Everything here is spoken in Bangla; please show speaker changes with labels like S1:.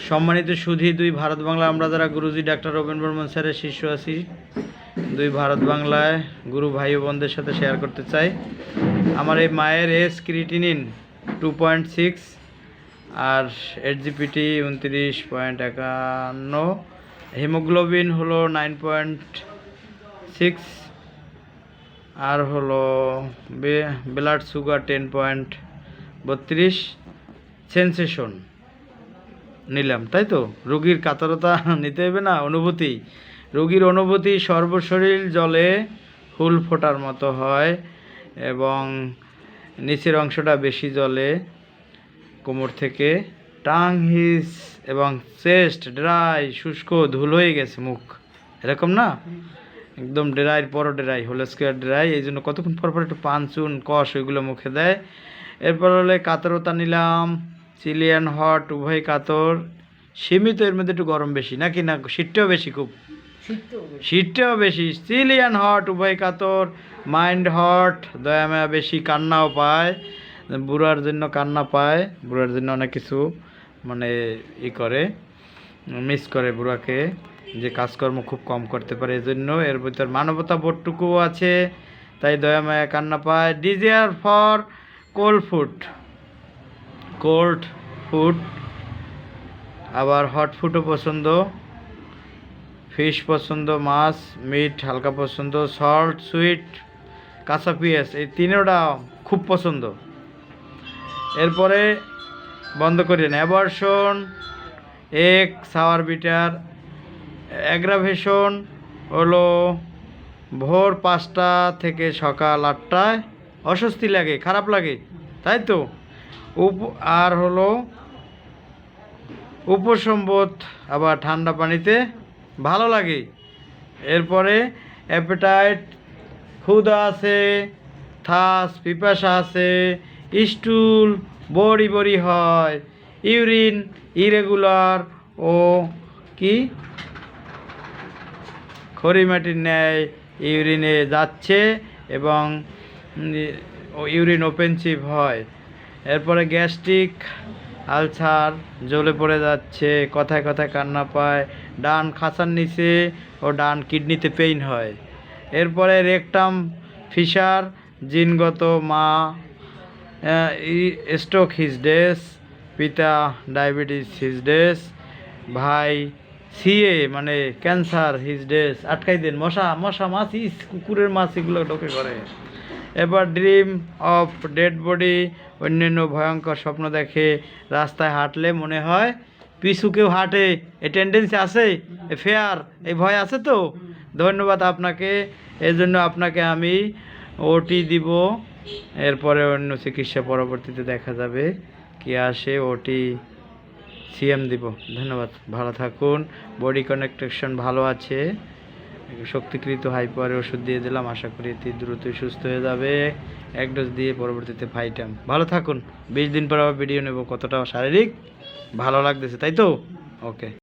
S1: সম্মানিত সুধী, দুই ভারত বাংলা আমরা যারা গুরুজি ডাক্তার রবীন বর্মন স্যারের শিষ্য আছি, দুই ভারত বাংলায় গুরু ভাই ও বোনদের সাথে শেয়ার করতে চাই। আমার এই মায়ের এস ক্রিটিনিন 2.6 আর HGPT 29.51, হিমোগ্লোবিন হলো 9.6 আর হলো ব্লাড সুগার 10.32, সেন্সেশন নিলাম, তাই তো। রোগীর কাতরতা নিতে হবে না, অনুভূতি। রোগীর অনুভূতি সর্বশরীর জলে হুল ফোটার মতো হয় এবং নিচের অংশটা বেশি জলে কোমর থেকে। টাং হিস এবং চেস্ট ড্রাই, শুষ্ক, ধুল হয়ে গেছে মুখ, এরকম না, একদম ড্রাইয়ের পরও ড্রাই, হোল স্কোয়ার ড্রাই। এই জন্য কতক্ষণ পর পর একটু পান চুন কষ ওইগুলো মুখে দেয়। এরপর হলে কাতরতা নিলাম, চিলিয়ান হট, উভয় কাতর, সীমিত, এর মধ্যে একটু গরম বেশি নাকি না, শীতটাও বেশি, খুব শীতটাও বেশি। চিলিয়ান হট, উভয় কাতর, মাইন্ড হট, দয়ামায়া বেশি, কান্নাও পায়, বুড়ার জন্য কান্না পায়, বুড়ার জন্য অনেক কিছু মানে করে, মিস করে বুড়াকে, যে কাজকর্ম খুব কম করতে পারে, এই জন্য। এর ভিতর মানবতা বোধটুকুও আছে, তাই দয়ামায়া কান্না পায়। ডিজায়ার ফর কোল্ড ফুড, আবার হট ফুডও পছন্দ, ফিশ পছন্দ, মাছ মিট হালকা পছন্দ, সল্ট সুইট কাঁচা পেঁয়াজ, এই তিনোটা খুব পছন্দ। এরপরে বন্ধ করেন অ্যাবর্শন, এক সাওয়ার বিটার। অ্যাগ্রাভেশন হলো ভোর 5টা থেকে সকাল 8টায় অস্বস্তি লাগে, খারাপ লাগে, তাই তো। আর হলো উপসম্বোধ, আবার ঠান্ডা পানিতে ভালো লাগে। এরপরে অ্যাপেটাইট, ক্ষুধা আছে, থাস পিপাসা আছে, স্টুল বড়ি হয়, ইউরিন ইরেগুলার ও কি খড়িমাটির ন্যায় ইউরিনে যাচ্ছে এবং ইউরিন ওপেনসিভ হয়। এরপরে গ্যাস্ট্রিক আলসার, জ্বলে পড়ে যাচ্ছে, কথায় কথায় কান্না পায়, ডান খাঁচার নিচে ও ডান কিডনিতে পেইন হয়। এরপরে রেকটাম ফিসার, জিনগত, মা স্ট্রোক হিজডেস, পিতা ডায়াবেটিস হিজডেস, ভাই সিএ মানে ক্যান্সার হিজডেস। আটকাই দেন, মশা মাছি, কুকুরের মাছ এগুলো ঢোকে করে। এবার ড্রিম অফ ডেড বডি, অন্যান্য ভয়ঙ্কর স্বপ্ন দেখে। রাস্তায় হাঁটলে মনে হয় পিছু কেউ হাঁটে, এই টেন্ডেন্সি আছে, ফেয়ার, এই ভয় আছে তো। ধন্যবাদ আপনাকে, এই জন্য আপনাকে আমি ওটি দিব। এরপরে অন্য চিকিৎসা পরবর্তীতে দেখা যাবে কি আসে, ওটি সিএম দিব। ধন্যবাদ, ভালো থাকুন। বডি কনেকট্রেকশন ভালো আছে, শক্তিকৃত হাইপারের ওষুধ দিয়ে দিলাম, আশা করি অতি দ্রুতই সুস্থ হয়ে যাবে। এক ডোজ দিয়ে পরবর্তীতে ফাইটাম। ভালো থাকুন। 20 দিন পর আবার ভিডিও নেব, কতটা শারীরিক ভালো লাগতেছে, তাই তো। ওকে।